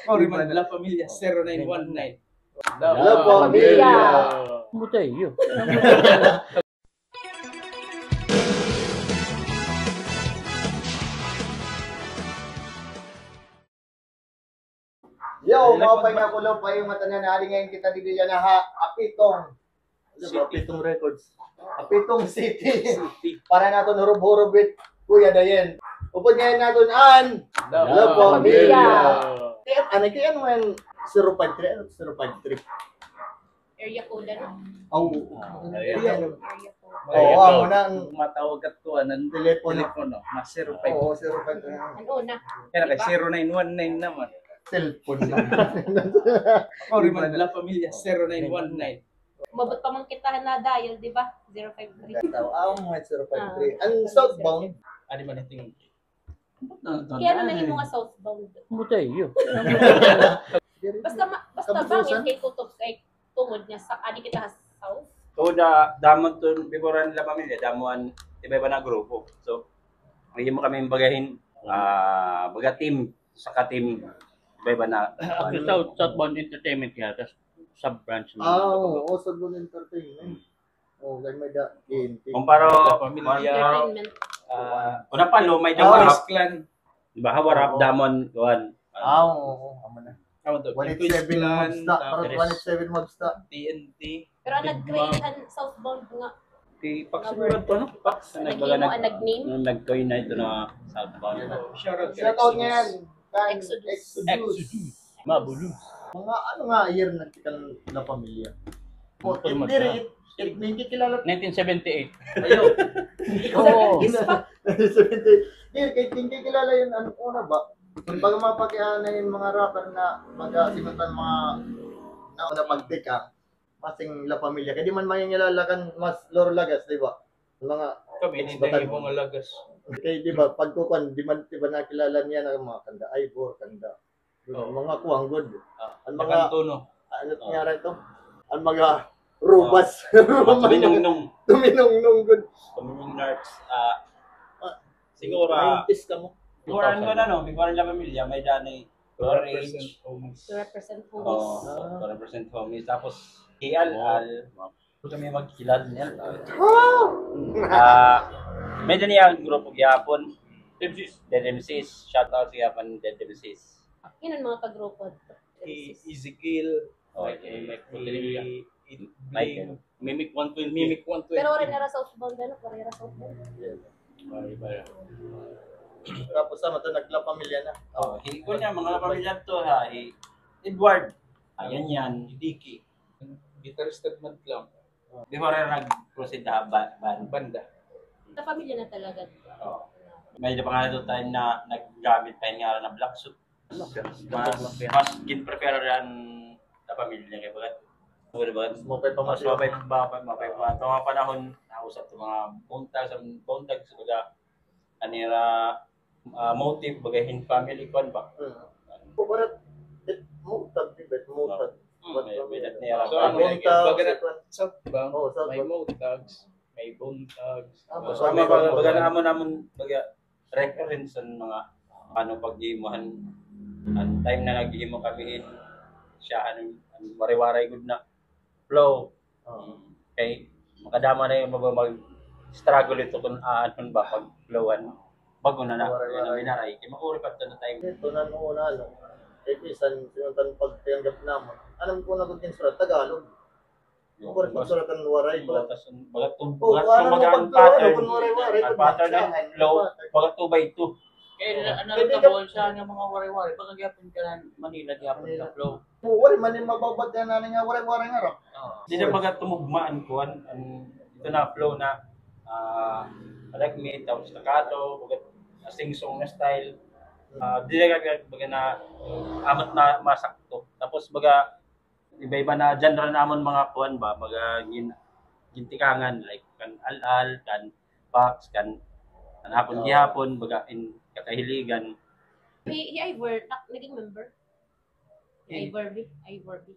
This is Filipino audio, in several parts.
Corriman La Familia 0919. La Familia. Buteyo. Yo, mapay nga kulo pa yung mata na ngayon kita di bilya na ha, Apitong Records. Apitong City. Para nato hurub-hurub with Kuya Dayen. Upod ngayon natin an La Familia. Kaya ano man 053 ano 053. Area code na. Oh. Area code. Oo, amo na ang matawag at ko ng telepono na 05. Oo, 053. Ano na? Kaya kay 0919 naman. Cellphone lang. Corriman La Familia 0919. Umabot pa man kita na dial, di ba? 053. Mo 053. Ang southbound. Ani man iting. Kaya na yung mga southbound. Buteyo. Basta bangin kay tutok kay tungod niya sa ani kita south. So damon to before La Familia, damuan iba-iba na grupo. So may mo kami bagahin baga team sa ka-team iba-iba na Southbound Entertainment yan. Tapos sub-branch na. Oo, Southbound Entertainment. Oh, like may da game. kumpara La Familia. Entertainment. una pa lo may Hawaras dawarap, Clan. di ba? Hawarap damon kuan. Oo, amo na. Ano to? 187 Mobsta, parang 187 Mobsta. TNT. Pero ang nag-create ang southbound nga. Kay Paxurad to, no? Pax. Nagbaga Nag-imo ang nag-name. nag-toy na ito na southbound. Shoutout kay Shoutout nga yan. Exodus. Exodus. Mabulo. Mga ano nga year na tikal na pamilya. Oh, hindi kilala. 1978. Ayaw. Oo. 70. Hindi kilala yun. Ano una ba? Kumbaga mapakiana yung mga rapper na mag-simutan mga nauna pagtika. Masing La Familia. Kaya di man mangingilalakan mas Loro Lagas, di ba? Mga kami ni dahil mga lagas. kaya di ba pagkukan di man di ba nakilala niya na mga kanda Ivor, kanda. Mga kuwang good. Ang mga Kantono. ano nangyari ito? Ang mga robas. Tuminong Tuminong good. nerds siguro 90s ka mo. siguro ano na no, before La Familia may danay Courage. To represent who Oo, is. represent homies. Tapos, Al, kami magkilala niya. Medyo niya ang grupo gyapon. Dead MCs. Shout out sa gyapon Dead MCs. Yun ang mga kagrupo. Ezekiel. Okay, Mike. Mimic 120. Mimic 120. Pero wala na southbound ano, wala na southbound. Tapos sama to nagla pamilya na. Ko niya, mga pamilya to ha. Edward. Ayan yan. Diki. Guitarist at madlang. Before nag-proceed na Banda. Sa pamilya na talaga. May pa nga doon tayo na naggamit tayo nga na black suit. Mas gin-prepare yan na pamilya niya. Kaya ba? Mopay pa Mas masyo. mapay pa. Ito mga panahon, nausap ito mga buntag, baga, anira, motive, bagahin family kon ba? Kubarat mutag tibet mutag. May dat niya. So, ano yung baga na southbound, Oo, southbound. may motags, may bone tags. So, baga namon baga reference ang mga ano paggimuhan ang time na naghimo kami siya ang wari-waray good na flow. Okay, makadama na yung mag-struggle ito kung ano ba pag flowan. Bago na minaray. Kaya makuri pa ito na time. Ito na noon ano. Isan sinuntan pagtanggap naman. Alam ko na kung surat Tagalog. Kubarat pagsuratan waray ba? Bagat Ano pattern ng flow. Bagat 2 by 2. Kaya ano ka bol siya ng mga wari-wari. Pag gyapon ka na Manila, gyapon ka flow. Wari man yung mababad yan na nga waray nga ro. Hindi na bagat tumugmaan ko ito na flow na alagmit, tapos staccato, bagat sing-song na style. Di na baga na amat na masakto. Tapos baga iba-iba na genre namon mga kuan ba, baga gintikangan like kan al-al, kan box, kan hapon gihapon baga in kakahiligan. Ivor, naging member. Ivor B.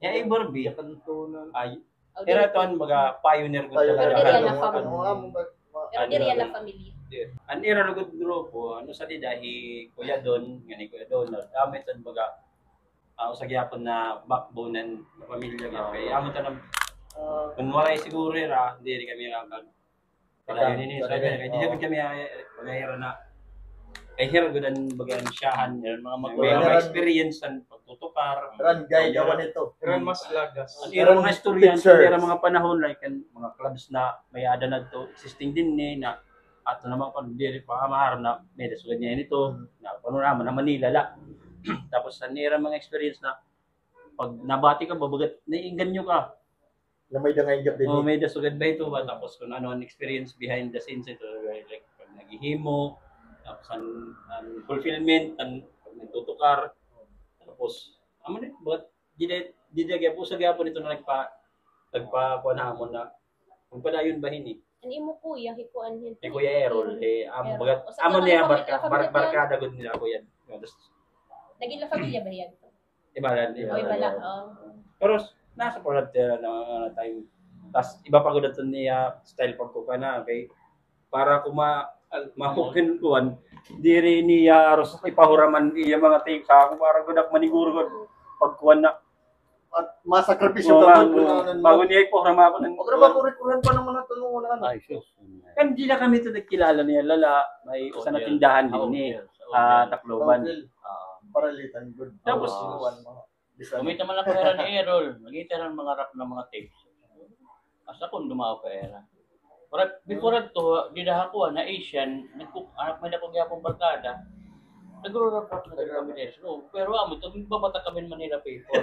Ya Iborbi Kantono. ay era ton baga pioneer ko Pero dili talaga. na family. Pero diri yan la familia. An era lugod grupo ano sa didahi kuya don ngani kuya Donald. Amet ton baga sa gyapon na backbone ng pamilya gyud kay amo tanang kun waray siguro ra diri kami kag kalayo nini so kay di gyud kami pagayra na kay hira gud ang bagan siyahan mga experience ang pagtutukar Ran guy gawan ito. Pero mas lagas. ang ira mga istorya Pictures. ira mga panahon like mga clubs na may ada na to existing din ni na ato naman pag diri pa maharap na may dasugad niya nito na panorama na Manila la tapos ang ira mga experience na pag nabati ka babagat naiinganyo ka Na may dangay gap din. o may dasugad ba ito ba tapos kung ano ang experience behind the scenes ito like pag naghihimo tapos ang fulfillment ang pag nagtutukar tapos amo ni but di gyapon po sa gyapon ito na nagpa hamon na kung padayon bahin eh Ano imo kuya hikuan hin. kay Kuya Errol amo Errol. bagat O, sa amo mga niya pamilya- barkada gud nila ko yan tapos Naging la familia ba yan? ibalan O ibala. pero nasa product na time tas iba pa gud ato niya style pagkuka na okay para mahukin kuan diri niya aros ipahuraman iya mga tape sa ako para gud ak maniguro gud pagkuan na At masakripisyo ka man bago niya ipahurama ako ng O pero ba kurikuran pa naman na tanong na ano. Ay, sus. kan di na kami to nagkilala niya lala may isa na tindahan din ni Tacloban Paralitan good. Tapos, Bisan. Kumita man ako era ni Errol. Nagita ng mga rap ng mga tapes. Asa kung dumawa pa era. Pero before to, di na ako na Asian, anak may nakong yapong barkada. Nagro-rap na kami ni Errol. Pero amo, ito babata kami ng Manila paper.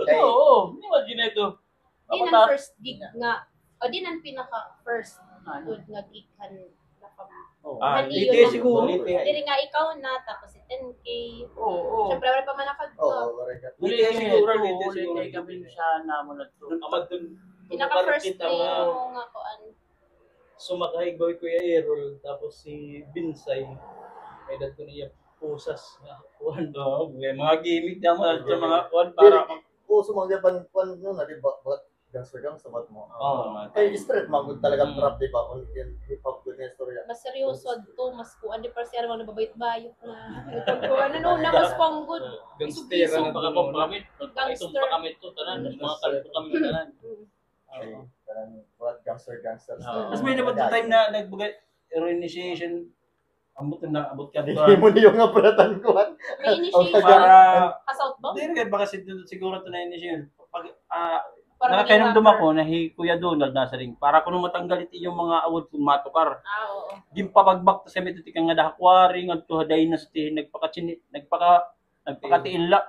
Kay Oo, imagine ito. Din ang first gig nga. O din ang pinaka first good nga gig kan na dito siguro Diri nga ikaw na tapos si 10K. Oo. Syempre wala pa man nakag. Oo, correct. Dito siguro Ulit kami sa namo na to. Pinaka first mo nga kuan. Sumakay Boy Kuya Errol, tapos si Binsay. May dato niya pusas na kuhan. may mga gimmick na mga sa mga kuan para Oo, sumagyapan pan no na di ba? Gangster sabat mo. Kay straight magud talaga trap di ba? On hip hop good na istorya. Mas seryoso to, mas kuan di parang siya mga nababayot-bayot na. Kuan ano na mas panggod. Gangstera Isog na pa doon. kami. Itong pa kami to tanan, mga kalpo kami tanan. What gangster. Tapos may dapat time na nagbugay initiation abot ka Hindi to mo na yung apratan ko. May initiation. para Ka South ba? hindi rin baka siguro to na initiation pag Para nakakainom maging dumako na Kuya Donald nasa ring para kuno matanggal iti yung mga award kung matukar Oo. di pabagbak ta sa metiti kang nga dahakwari ngadto haday na sa nagpakatiinla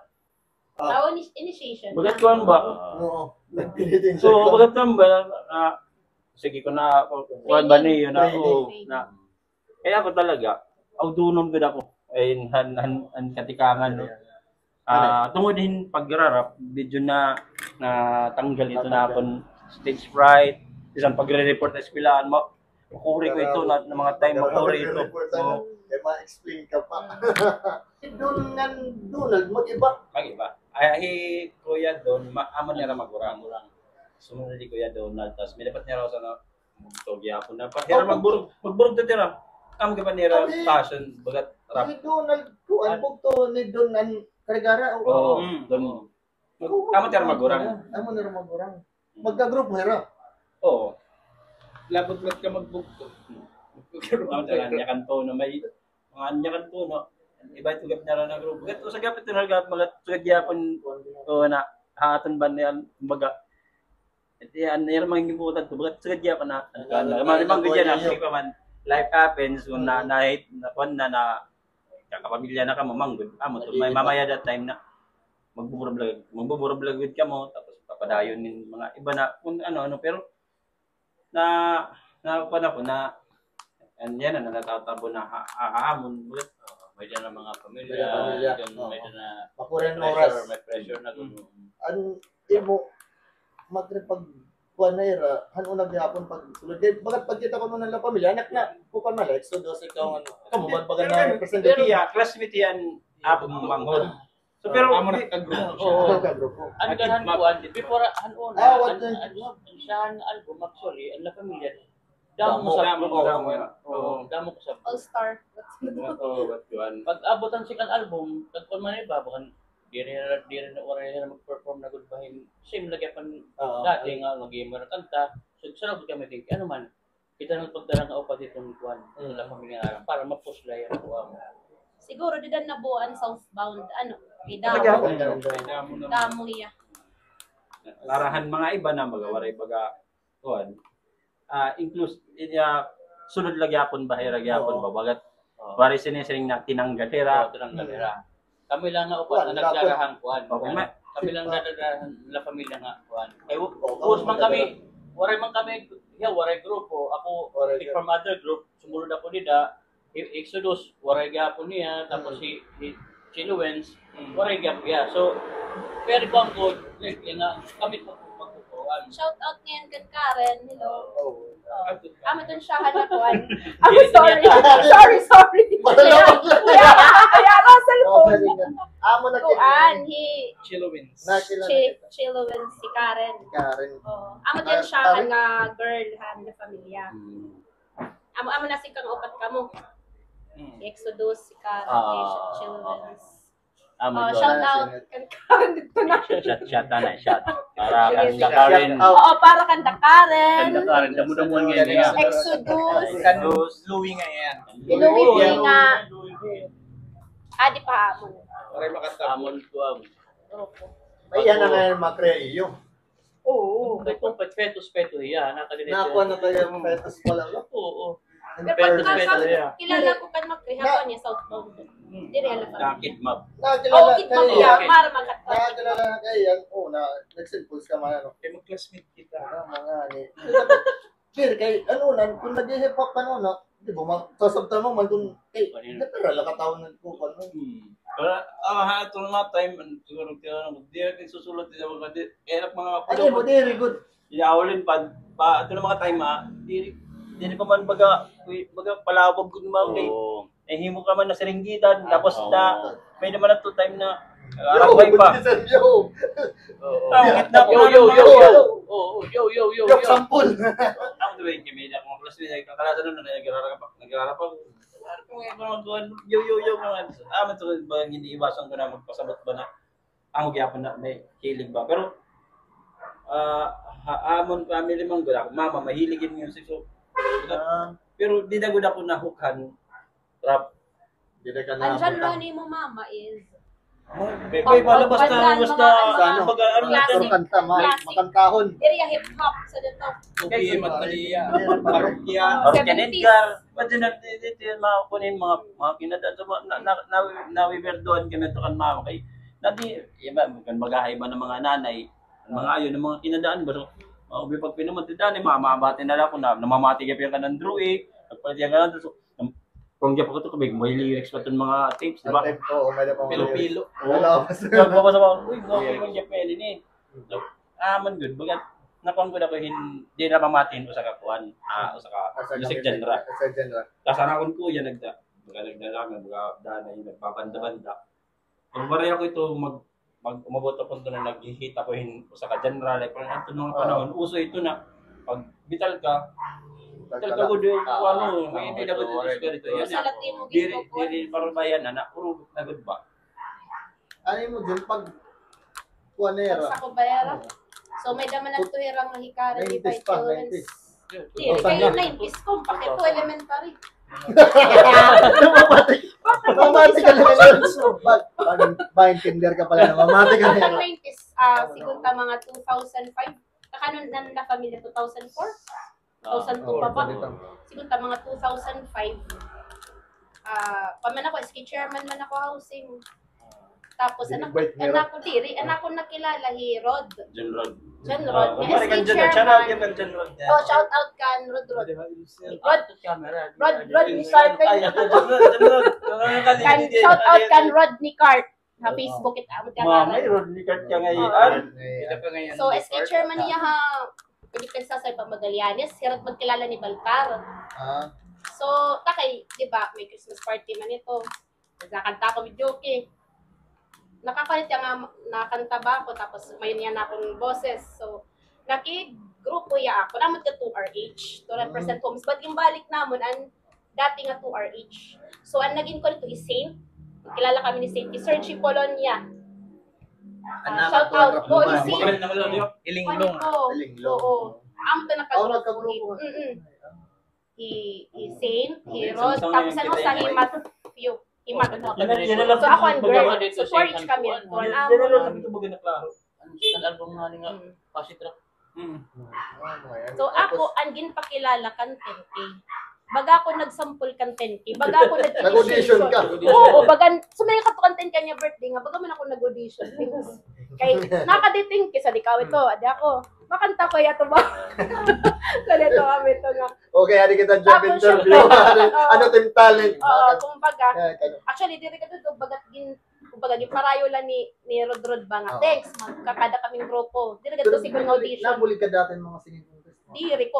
Tao initiation. bagat kuan ba Oo. Nagpilitin so bagat tamba sige ko na kuan ba niyo na na kaya ako talaga audunom gud ako ay han katikangan no tungod din pagrarap medyo na tanggal ito na akong stage fright isang pagre-report sa eskwelahan makuri ko ito na mga time makuri ito Kaya ma-explain ka pa. Doon nga Donald, mag-iba. mag-iba ay Kuya Don amon niya ra magurang sumunod ni Kuya Donald tas may dapat niya raw sa togya ako na pahira magburog ta tira amo ka pa nira passion bagat rap Si Donald, kuan po to ni Donan Karigara. oo Don amo tira magurang Amo na magurang. Magka-group hera. oo Labot ka magbukto. amo tira nya kanto na may mga nya kanto no iba ito gap na na group gato sa gapit na gap mga tugyapon o na haton ban niya baga iti an niya mga gibutan to bagat sa gapon na limang gudya na sige pa man life happens kung na kakapamilya na ka mamanggod amo to may mamaya that time na magbuburablag ka mo tapos papadayon nin mga iba na kung ano pero na ko na yan na natatabo na hahamon May dyan ang mga pamilya, may dyan na Makuren oras. may pressure na gano'n. An imo magrepag kuan na era hanu nagyapon pag sulod bagat pagkita ko nun ng pamilya anak na ko pa mala so dos ikaw ano kamo baga na representative iya classmate yan abong manghod so pero amo na kagrupo siya. oo ka grupo Ang ganahan ko, before hanon siya album actually, ang La Familia, damo ko sa All-star. but yun pag abot ang second album, tagpon man iba, bakan Di rin na oras na mag-perform na good bahin. Same lagi pa Oo. dati nga mag-gamer kanta. So sarap kami think ano man. Kita nang pagdala nga upat itong kuan. Wala pamilya nga para mapusla yan ko. Siguro di dan nabuan southbound ano, may Nagyapon damo. daw. Damo iya. Larahan mga iba na magawaray baga kuan. Include sunod lagyapon bahira gyapon Oo. ba bagat. Wari sinisiring na tinanggatira. Kami lang nga upat Kuan, na nagdarahang kuan. Okay, ma. Kami lang nadarahan la pamilya nga kuan. Kay us man kami, waray man kami, waray grupo. Ako Waray from other group, sumunod ako nila. Exodus, waray gyapon niya, tapos si Chiluens, waray gyapon niya. So, very bang good, nga kami magkukuhan. Shout out ngayon kan Karen. Hello. Oh. Amo ton siya hanakuan. Sorry. Sorry. Kaya ako sa cellphone. Amo na Kuan, he Chillowins. Chillowin si Karen. Karen. Oh, amo din siya nga girl han na pamilya. Amo na si kang upat kamo. Exodus si Karen, Chillowin. Oh, shout out kan Karen dito na. Shot na shot. Para kan Karen. Oo, para kan Karen. Karen, damo-damuan ngayon niya. Exodus. Louie nga yan. Iluwi nga. Adi pa amon. Para makatapos. Amon ko ang. Opo. Ay, yan na ngayon makreyo. Oo. Kung petos-peto yan, nakalimutan. Nakakuha na tayo ng fetus pa lang. Oo. Pero Petos-peto yan. kilala ko kan magkriha niya southbound. Diri ala pa. Nakidmap. Nakakilala Okay, mamaya, para makatapos. Nakakilala na kayo yan. Na nag-send-pulse ka man ano. Kaya mag-classmate kita. Mga ni. Sir, kay ano na, kung nag-hip hop ka no, di ba, sasabtan mo man kung, natara, lakataon ng kupan mo. Pero itong mga time siguro di susulat din mga kaya mga Ano mo, very good. Iyaulin pa ito ng mga time di pa man baga palawag ko naman kay himo ka man na siringgitan tapos na may naman na to time na arabay pa. Yo, Yo. sampul. Ang tuwing kami na kung plus nila kakalasan na nagrarapa. Kung mga yo mga aman to ba hindi iwasan ko na magpasabot ba na ang gyapon na may hilig ba pero amon family man gud ako mama mahilig in music so pero di na gud ako nahukan rap Di na ka na. Andyan ba ni mo mama is may balabas na Ano? baga ano Puro natin kanta, makantahon. diri hip hop sa dito. PM at Malia. parokya or 70s. Edgar pwede na dito yung mga kunin mga kinadaan so nawiwerdoan kami to kan mama kay nadi iba kan magahay ba ng mga nanay mga ayon ng mga kinadaan ba so pag pinamatidan ni mama bati na lang ko na namamati ka pa ng druid nagpalitiyan ka na so kung diyan pa ko to kabig may lyrics pa tong mga tapes di ba Oo, may na pa. Pilo-pilo. Wala pa. Babasa ba uy okay man diyan pwede ni so man good bagat nakon ko na ko hindi na mamatin usa ka kuan usa ka music genre Sa genre. kasanakon ko yan nagdala dana yung nagbabanda-banda. Kung maray ako ito umabot ako ito na nag-hit ako sa ka-genre like parang ito nung panahon uso ito na pag vital ka ko din may hindi na ko dito yan Sa Latino diri parang bayan na puro nagod ba Ano mo din pag kuanera? sa Kubayara. So may daman ang tuhirang hikara di by 90s pa, children's. 90s. Diri kayo 90s kung bakit to elementary. Mamati ka na ngayon. Ba-intender ka pala na mamati ka na Ang ngayon. 90s, siguro ta mga 2005. Kakanon na nila pamilya 2004? 2002 pa ba? Siguro ta mga 2005. Paman ako, ski chairman man ako housing. Tapos anak ko nakilala hi Rod. John Rod John Rod. pare kan SK John chairman. kan John Rod Oh, shout out kan Rod. Camera. Rodney Cart. Kan shout out kan Rodney Cart. Ha Facebook it amot ka Mama, nga. Rodney Cart ka ngayon. So SK chairman niya ha. Pwede ka sa Pamagalianes, hirap magkilala ni Baltar. So, takay, di ba, may Christmas party man ito. Nakanta ko with Joki. Nakapalit nga, nakanta ba ako, tapos may niya na akong boses. So, naki-grupo ya ako. Namot ka 2RH, to represent homes. But yung balik namon, ang dati nga 2RH. So, ang naging ko nito is Saint. Kilala kami ni Saint, si Sergi Polonia. Shout out. Oo, Luman. isi. Bakit naman lang yun? Ilinglong. Ilinglong. Oo. Amo to Oh, nakagrupo. nagkagrupo. He Saint, he Okay, Rod, so, tapos so, ano kita sa yun, Himat few. Himat. Yan na lang. So ako ang girl. Dito So sa porridge San kami. Juan. Kuan Yan amo. na lang kami ito baga naklaro. Ang album nga nga, kasi truck. So ako ang ginpakilala kan 10K. Baga ako nagsample kan 10K. Baga ako Nag-audition ka. Oo, baga sumaya ka to kan 10K niya birthday nga. Baga man ako nag-audition. Kay nakadating kisa di ka ito, adi ako. Makanta ko yato ba? Ganito kami to nga. Okay, ano kita job Tapos, interview. syempre, Ano team talent? Oo, kumbaga, Ano? actually diri ka to bagat kumbaga parayo lang ni Rodrod ba nga. Oo. Thanks, magkakada kaming grupo. Diri ka to siguro ng audition. Nabuli ka dati ng mga singing contest. Diri ko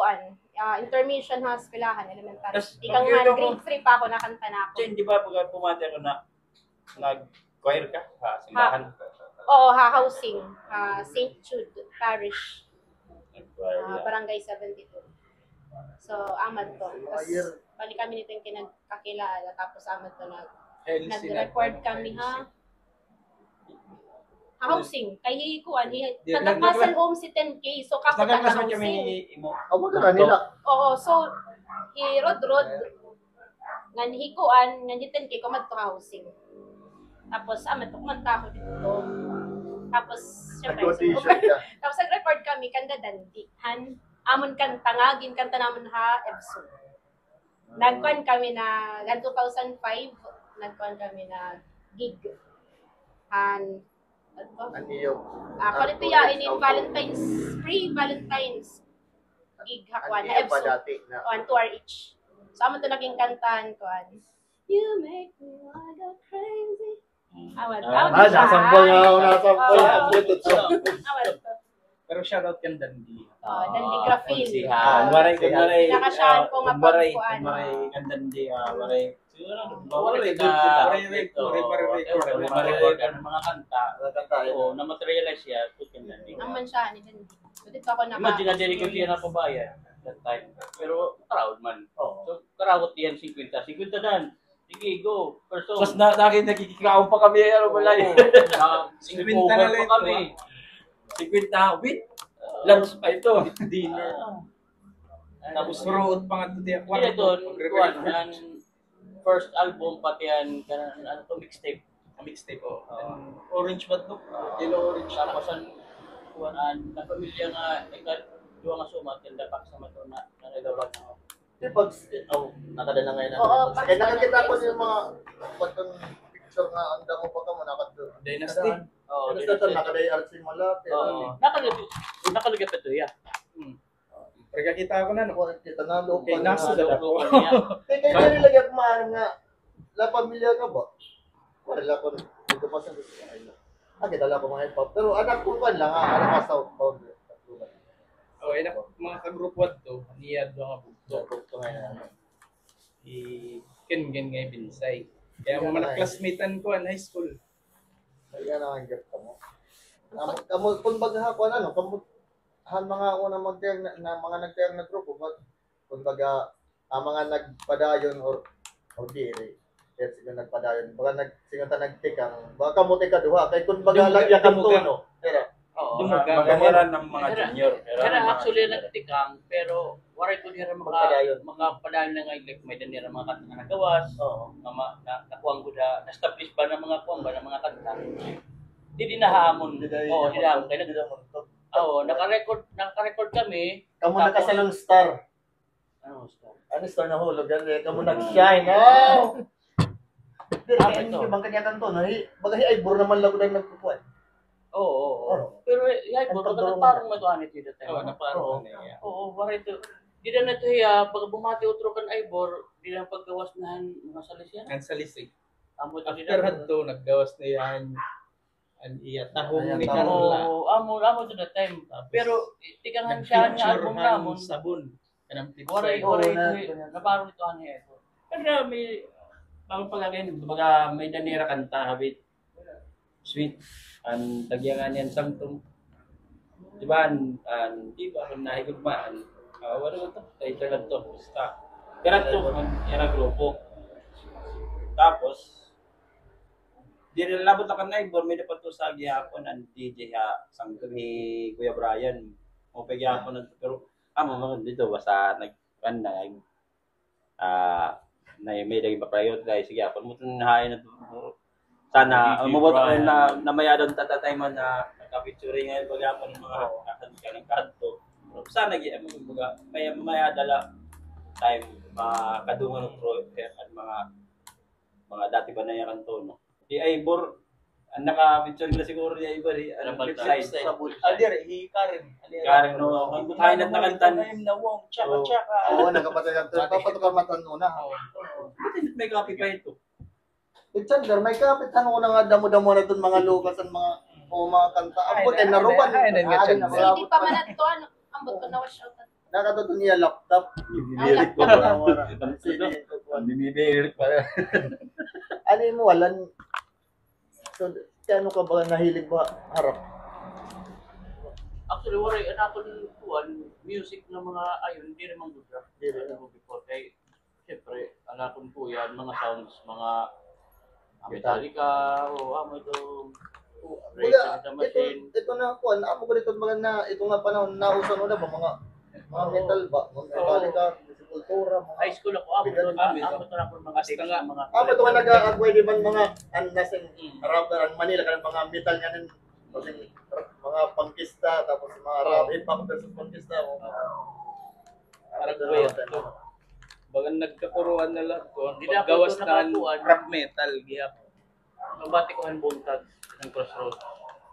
intermission ha, eskwelahan, elementary. Tas, Ikang pag-yun grade 3 pa ako nakanta na ako. Chen, di ba pag pumati ako na nag-choir ka? Simbahan. Oo, housing. St. Jude Parish. Nag-choir. Barangay 72. So, amad to. Mga year. Bali kami nito yung kinagkakilala. Tapos amad to LC nag-record kami ha. Housing. Kay Hikuan. Di- Taga-Castle Home si 10K. So, kako Nagkakasmat kami taga-housing. ni Imo. Amo ka nila. Oo, so, Rodrod, nga ni Hikuan, nga ni 10K, kumad to housing. Tapos, amad to, kumanta ako dito. Tapos, syempre, Nag-audition ka. tapos nag-record kami, kanda dandihan. Amon kanta nga, kanta naman ha, Epson. Nagkuhan kami na, 2005, nagkuhan kami na gig. Ano to? Ano yung? Kung ito ya, ini Valentine's, pre-Valentine's gig hakuan na Ano pa Epson. dati na? On 2 hour each. So, amon to naging kantahan ko. You make me wanna go crazy. Awan. Nasampol nga ako, nasampol. Oo. Bluetooth song. Awan to. Pero shoutout kan Dandi. Dandi Grafil. Maray, maray. Pinakasyahan ko nga Maray, pagkuhan. maray. Gandandi, maray. Maray, good kita. Maray-record ang mga kanta. Nakatayo. Oo, na-materialize siya. Naman siya ni Dandi. So, dito ako Imagine na diri ko siya na pabayan that time. Pero proud man. Oo. So karawat diyan 50. 50 dan. Sige, go. First song. Tapos nakikikaon pa kami, ano ba lang. 50 na lang pa kami. 50 with lunch pa ito. Dinner. Tapos road pa nga ito diya. Kaya doon, ang first album pati yan, ano to, mixtape. Mixtape, oh. Orange ba ito? Yellow orange. Tapos ang pamilya nga, duwa nga sumat, yung dapak sa mato na nagawag na. Di pag, nakadala ngayon Oo, na. Kaya nakakita ko yung mga, pagkang picture nga, ang damo pa ka mo, nakadala. Dynasty. Oo, Basta ito, nakaday RC malate. Oo. Nakalagay pa ito, yeah. Pagkakita ko na, no? Kita na loob Okay, pa nasa na. loob. Kaya kayo nilagyan ko maaari nga, la pamilya ka ba? Wala ko, dito pa sa gusto. Kita lang ko mga hip-hop. Pero anak ko pa lang, anak ka South Town. Okay na, mga kagrupo to, niyad mga bugto. Ito ngayon. Ken ngay Binsay. Kaya mo man classmatean ko an high school. Kaya na ang gift mo. Kamu kung baga ko ano, kamu han mga unang magtiyag na mga nagtiyag na grupo, kung baga mga nagpadayon or diri. Kaya sila nagpadayon. Baga nagsingon ta nagtikang. Baka kamuti ka duha kay kung baga lagya kang tono. Pero Oo. Magameran ng mga junior. Pero actually nagtikang, pero waray ko nila magpadayon na nga like may danira mga kanta na nagawas. oo. Nakuwang ko na establish ba ng mga kuwang ba ng mga kanta. Di dinahamon. Oo, dinahamon. Kaya oo, naka-record kami. Kamu nakasalong star. Ano star? Ano star na hulog yan? Kamu nag-shine. Oh! Kaya ito. hindi bang kanya kanto. Baga hi-ibor naman lang ko lang nagpupuan. Oo. Pero yay, Ang parang pagdurong matuanit dito tayo. Oo, naparang Oo, waray to. Di na ito hiya, pag bumati utro kan Ibor, di na paggawas na mga salis yan. Ang salisig. Amo to di After na. hadto, naggawas na yan. Ang iya tahong ni Ayan, Carola. Oo, amo to that time. Pero tikangan siya nga album namon. Sabon. Kanang Waray ito. Naparo nito ano ito. Pero may pagpagagay baga may danira kanta habit. Sweet ang tagyangan yan samtong. Di ba? Di ba kung nahigugmaan? Wala to. Kaya talaga to. Basta. Pero ito, era grupo. Tapos, Di nilabot na kanay, may dapat to sa gihapon ang DJ ha sang ni Kuya Brian. O pa gihapon na pero mga dito basta na may daging pa-prioritize sige apon mo tunahay na sana umabot na mayadon tatatay man na kapicture ngayon pagyapon ng mga kanang kanto. Sana mga may dala time makadungan ng project at mga dati pa na yung kanto no. Di ay bor ang naka-picture nila siguro niya iba rin flip side sa bull. Adir, Karen no, magbuhay na nakantan. Na wong, tsaka. Oo, nagkapatay ka. Papatukar matan una. Bakit may copy pa ito? Alexander, may kapit ano na nga damo-damo na doon mga Lucas ang mga kanta. Ambot ay naruban. Hindi pa man ito, ambot ko na wash out. Nakatuto niya laptop. Bimibirit ko pa. Bimibirit pa. Ano mo, walan. So, kano ka ba nahilig ba harap? Actually, waray, anakon kuan, music ng mga ayon, hindi naman good rap. Hindi naman before. Kaya, siyempre, anakon po yan, mga sounds, mga Metallica, amo ito, Rage the Machine. Ito na kuan, amo ko dito mga na ito nga panahon nauso na ba mga metal ba, mga Metallica, Sepultura, mga High school ako, amo ito na ako mga tapes, mga... amo ito nga nag-aagway di man mga nasing rapper ang Manila kanang mga metal nga nin mga pangkista tapos mga rap hip hop versus pangkista mo. Parang weird. Bagang nagkapuruan na lang ko. Hindi na Gawas ako na nakakuan. rap metal gihapon. Nabati ko ang buntag ng Crossroads.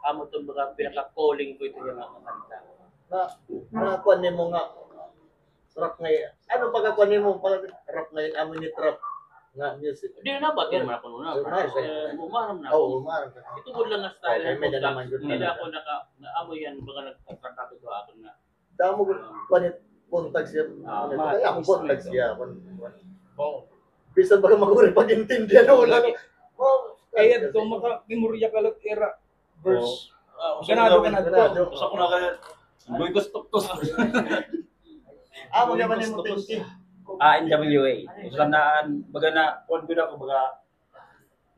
Amo ito mga pinaka-calling ko ito yung mga kanta. Na kuan nimo nga rap ngayon. Ano pagkakuan nimo pag rap ngayon amo ni trap nga music. Hindi na ba? Hindi naman ako nuna. Umaram na ako. Oo, umarang ka. Ito good lang na style. Okay, may dalaman good Hindi na. na ako naamoy yan. Baka nagtatrato ko ako na. Damo kuan puntag siya. Kaya ang puntag siya. Oh. Bisan ba maguri pag-intindihan wala na. Kaya ito maka-memorya ka lang era verse. Ganado ka na ito. Gusto ko na kaya Boy kustok-tos. Amo naman yung tingting. NWA. Gusto na baga na kuan ko na ko baga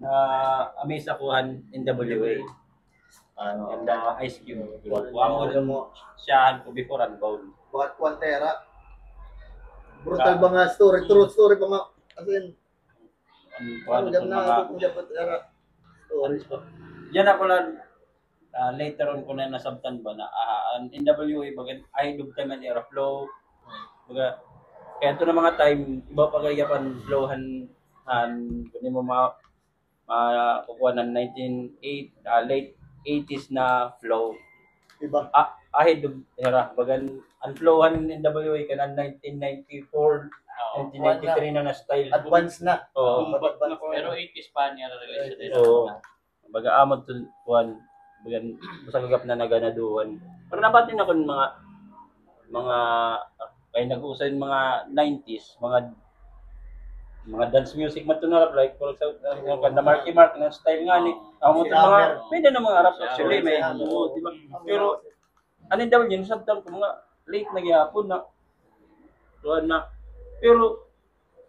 na amaze ako han NWA. And Ice Cube. Amo din mo siya ko before Unbound. Bakit Quantera? Brutal ba nga story? True story ba nga? As in, Kuan na dapat era stories pa. yan ako lang later on ko na nasabtan ba na ang NWA bagan I dug time and era flow baga kaya ito na mga time iba pa kaya pan flowhan kunin mo kukuha ng late 80s na flow Diba? ahead of era bagan ang flowhan ng NWA ka ng 1994 1993 na style Advance na. oo Pero 80s pa niya na-release din. oo baga amod to kuan bagan sa gagap na naganaduhan pero nabatin ako ng mga kay nag-usay mga 90s mga dance music man to na rap like for example kanda Marky Mark na style nga ni amo to mga may na mga rap actually may oo di ba pero ano daw yun sabtan ko mga late na gihapon na tuwan na pero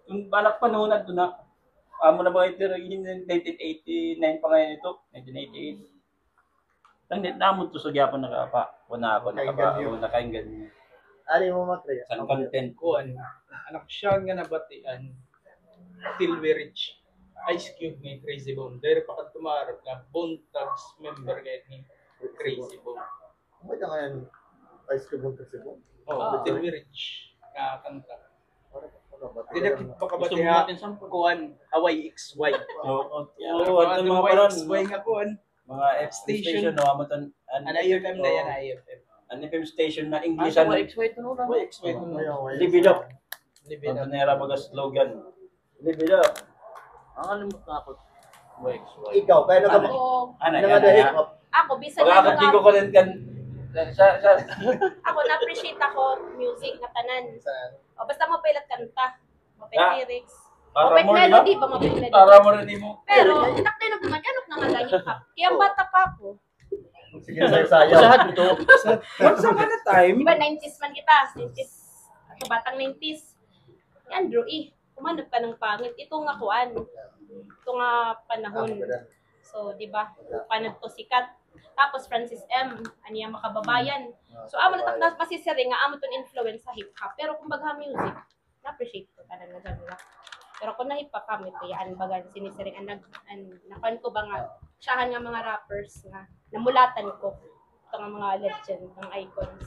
kung balak panahon na to na amo na ba ito 1989 pa ngayon ito 1988 Nang namon to sa gyapon nakapa kuna ako nakainggan niya. Ari mo makre. San content Kuan. Anak siya nga nabatian. Till we reach Ice Cube ng Crazy Bone. Dahil pa ka tumarap na Bone Thugs member ngayon ni Crazy Bone. Ano ka ngayon? Ice Cube kasi mo? Till we reach. Kanta. Hindi Dinakit pa ka ba Gusto mo diha? natin sa Kuan. Hawaii XY. oo Kuan mga Hawaii paron XY nga kuan. mga station no amo tan Ano IFM na yan, IFM. an FM station na English Sa an XY ito nung Hawaii XY mo. live it up Live it ano up. na era mga slogan live it up Ang alimot na ako. XY. Ikaw, kaya naman Ako, nangadahit yan mo. ako, bisan pag na ako ko rin kan sa ako na-appreciate ako music na tanan. O, basta mapailat kanta. Mapailat lyrics. para Mapailat mo melody di ba? Mapailat melody. para mo rin mo Pero, takday na gumaganok na nga hip hop. Kaya ang bata pa ako. Sige, sayo. usahan ito Once upon a time, Di ba 90s man kita? 90s. Ako batang 90s. Si Andrew, kumanap ka ng pangit. Ito nga kuan. Ito nga panahon. So, di ba? Panad to sikat. Tapos Francis M, aniya makababayan. So, amo na masisiri nga amo ton influence sa hip-hop. Pero kung baga music, na-appreciate ko talaga nila. Pero kung na hip-hop kami, kayaan baga sinisiring nakuan ko ba nga, siyahan nga mga rappers nga, namulatan ko. Ito nga mga legend, mga icons.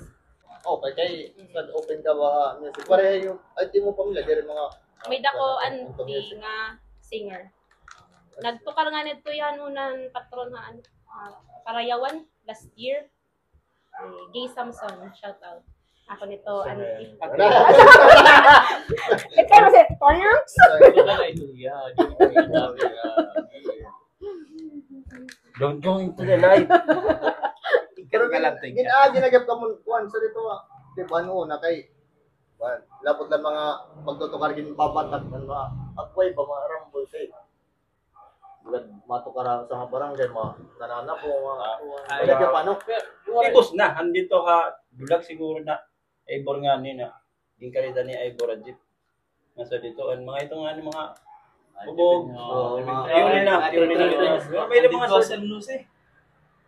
Okay, kay open ka ba music? Pareha yung, ay di mo pamilya, di rin mga... May dako, di nga singer. Nagtukar nga nito yan unan patron na Parayawan last year. Gay Samson, shout out. Ako nito, ikaw kasi, Tornams? Don't go into the light. Pero ginagap ka mo, kuhan, sa dito di ba na kay, lapot lang mga magtutukar gin babatak ng mga akway ba mga rambol kay. Bulan matukara sa mga barangay, mga nanana po, mga ka paano? Ibos na, andito ka, dulag siguro na, Ivor nga ni na, yung kalita ni Ivor Ajip. Nasa dito, mga ito nga ni mga bubog. Tiuli na. May mga sa nusi.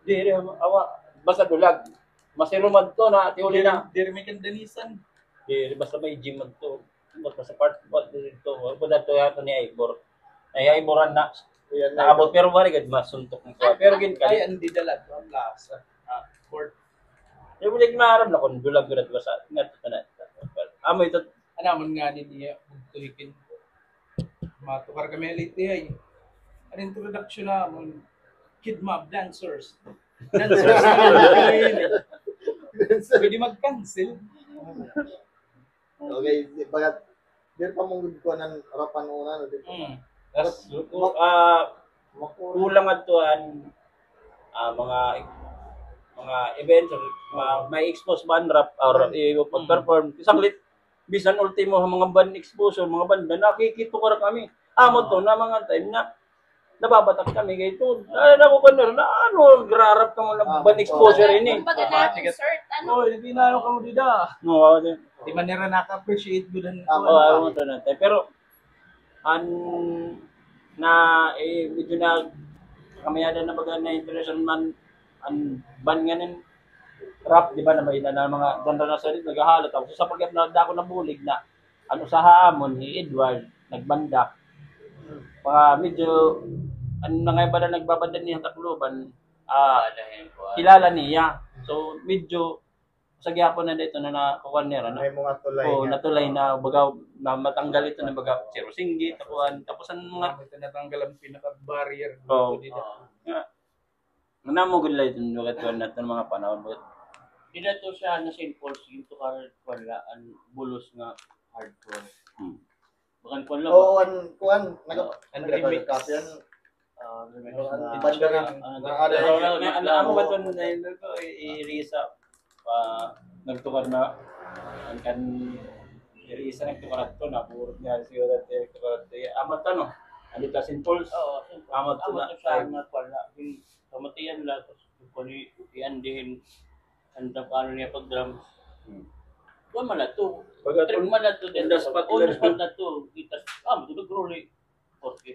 Di rin, awa, basta dulag. Masirumad to na, tiuli na. Di rin may kandanisan. Di basta may gym to. Basta part dito. Pwede to yata ni Ivor. Ay, Ivoran na. Naabot, pero marigad masuntok ng kuha. Pero gin Ay, kali. hindi dalat. Ang lasa. Court. Yung bilig maharap na kung dulag-dulag ba sa nga ito na. Amo ito. Anaman nga niya, magtuhikin. Matukar kami late ay. Ang introduction naman, Kid Mob Dancers. Dancers na pwede mag-cancel. Okay, bagat, di pa mong ko ng rapan una, no? Tapos, kulang at tuan, mga events, may expose band rap or pag-perform. Isang bisan ultimo mga band exposure, mga banda, nakikito ko kami. Amo to na mga time na nababatak kami kay ito. Alam ko na grarap ka mo na band exposure ini. Kumbaga na-insert, Oh, hindi na ako mo dida. No, Di man nila naka-appreciate ko din. amo to na. Pero medyo na kamayada na baga na international man ang ban nga nin rap, di ba, na may na mga ganda na sa rin, naghahalot ako. So, sa pagkat na ako nabulig na, sa haamon ni Edward, nagbanda. Mga medyo, na ngayon ba na nagbabanda niya Tacloban, kilala niya. So, medyo, sa gyapon na dito na nakukuhan niya, May mga tulay. natulay na, baga, na matanggal ito na baga, Zero Singgi, tapuan, tapos ang mga, Ito natanggal ang pinaka-barrier. nanamugod lang ito, nagatuan natin mga panahon. Di na to siya na St. Paul's, yung to wala, ang bulos nga hardcore. Bakan kuwan lang ba? Oo, kuhan, remix. yan. Banda rin. Ano ba ito na yun ko, i-risa, nagtukar na, ang kan, i-risa nagtukar ito, naburot nga siguro dati, nagtukar ito. Amat ano, andito St. Paul's, amat ito na. Siya nga wala, yung kamatiyan lang, kung iandihin, ang paano niya pag-drums. Kuwan man na to. Trip man na to. On the spot na to. Matulog ruli. Okay.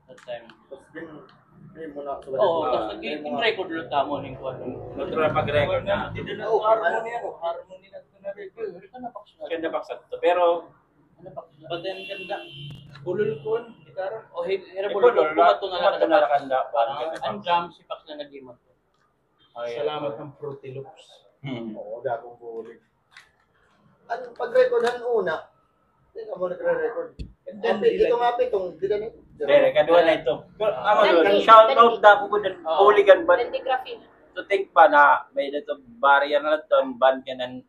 That time. Tapos din mo na. Oo, tapos in-record lang tamo ng kuwan. Natural pag-record na. Hindi na harmony na ito na record. Ganda paksat to. Pero, But then ganda. Bulol ko, gitara. O hirabol. Pumato na lang. kanda. Ang drums, si Pax na nag-game to. Salamat ng Fruity Loops. Oo, dagong bulig. Ang pag-recordhan una, hindi ka mo nagre-record. Ito nga pitong, di ka nito. Kadua na ito. Pero, shout out na ako din. Hooligan ba? Calligraphy. To think pa na may dito barrier na ito, ban ka ng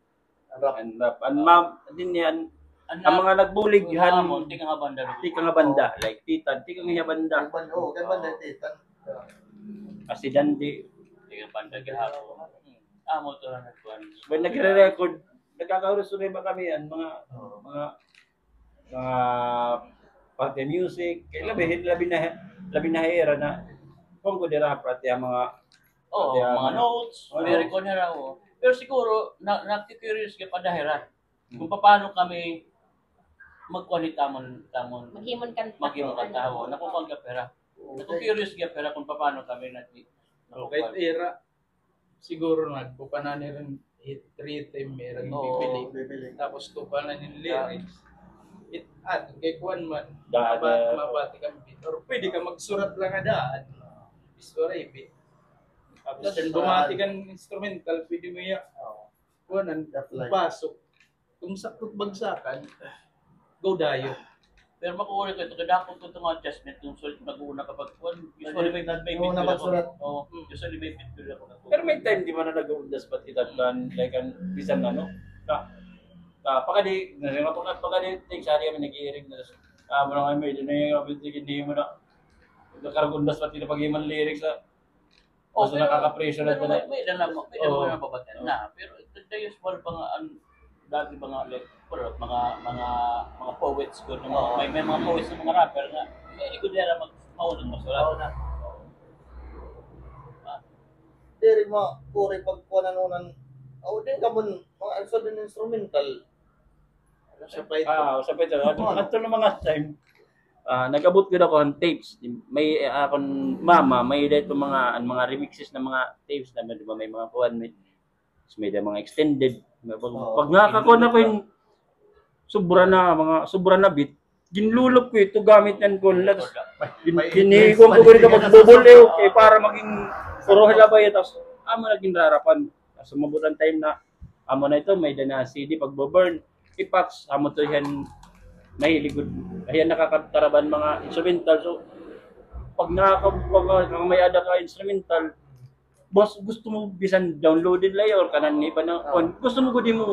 rap. Ang ma'am, din yan, ang mga nagbulig, Di ka nga banda. di ka nga banda. Like Titan, di ka nga banda. Oo, ganun na titan. Kasi Dandi, Di ka banda. Gihapon. Amo to na nagkuhan. when nagre-record, nagkakaroon ba kami yan, mga party music, labi na hera na kung ko dira pati ang mga Oo, mga notes, Mga may record na raw. Pero siguro, nakikurious ka pa dahil kung paano kami magkuhan tamon Maghimon kanta. maging tao. Nakukuha ka pera. Nako-curious gyud pero kung paano kami Kahit era, siguro nagpupanani rin 3 time era yung Oo. Bibili. Tapos tupanan yung lyrics. Kay Kuan man, Daan, mabati kami. Or pwede ka magsurat lang nga daan. Story, tapos That's kung bumati ka ng instrumental, pwede mo yung kuanan, That's like- pasok. Kung sakot bagsakan, go dayo. Pero makukulit ko ito, kada ako itong adjustment yung sulit mag-uuna kapag usually may Una pagsurat. Oo, usually may picture ako na Pero may time di man na nag-uundas pati tatlan like an bisan ano. Pagka di ting sari kami nag-iiring na mo na kami hindi na hindi mo na nagkargundas pati na pag-iman lyrics sa so nakaka-pressure na talaga. May dala mo na babatan na. Pero the usual pa nga, dati pa nga like, mga poets ko, may mga poets ng mga rapper nga, ikot nila maunang masulat. Diri mo, puri pagkunanunan. Din ka mo, mga alsa din instrumental. Sa pa ito. Sa pito. Ato ng mga time nag-abot ko ako ng tapes. May akong mama, may dito mga remixes na mga tapes na may mga kuan may mga extended. Pag nakakakon ako yung sobra na bit, ginlulop ko ito gamit yan ko lahat. Kinihigong ko ganito magbubuleo kay para maging puro halabay tapos amo naging rarapan. Tapos mabutan time na amo na ito may dana CD pag burn ipax amo to yan may ligod. Ayan nakakataraban mga instrumental. So pag may ada ka instrumental boss gusto mo bisan downloaded layer kanan ni pa na gusto mo gud mo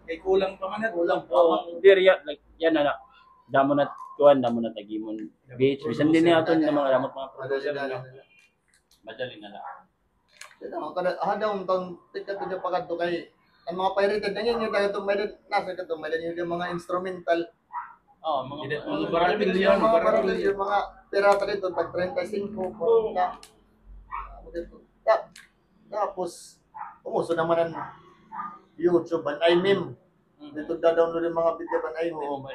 Kay kulang pa man Kulang pa. oh diriya like yan na damo na tagimon beach bisan din aton na mga damot mga producer no Madali na lang. Hadaw tong tikat ko pagadto kay ang mga pirated nangyay yung tayo may nasa kato may yung mga instrumental. mga Baratil baratil mga baratil yung mga pirata dito pag 35 40 tapos umuso naman ang YouTube an iMeme. Dito da-download yung mga video an iMeme. Oo, may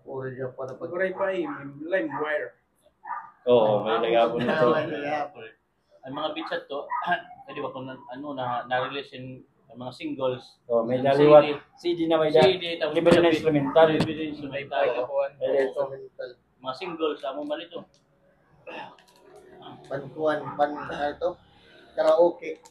Puri siya para pag Pagkuray pa LimeWire. oo may lagabon na to. Ang mga beats at to, di ba kung na-release yung mga singles, Oh, may daliwat CD na may CD, tapos libre na instrumental. May pagkakuan. instrumental. mga singles, amo man ito. Pankuan, ito, karaoke.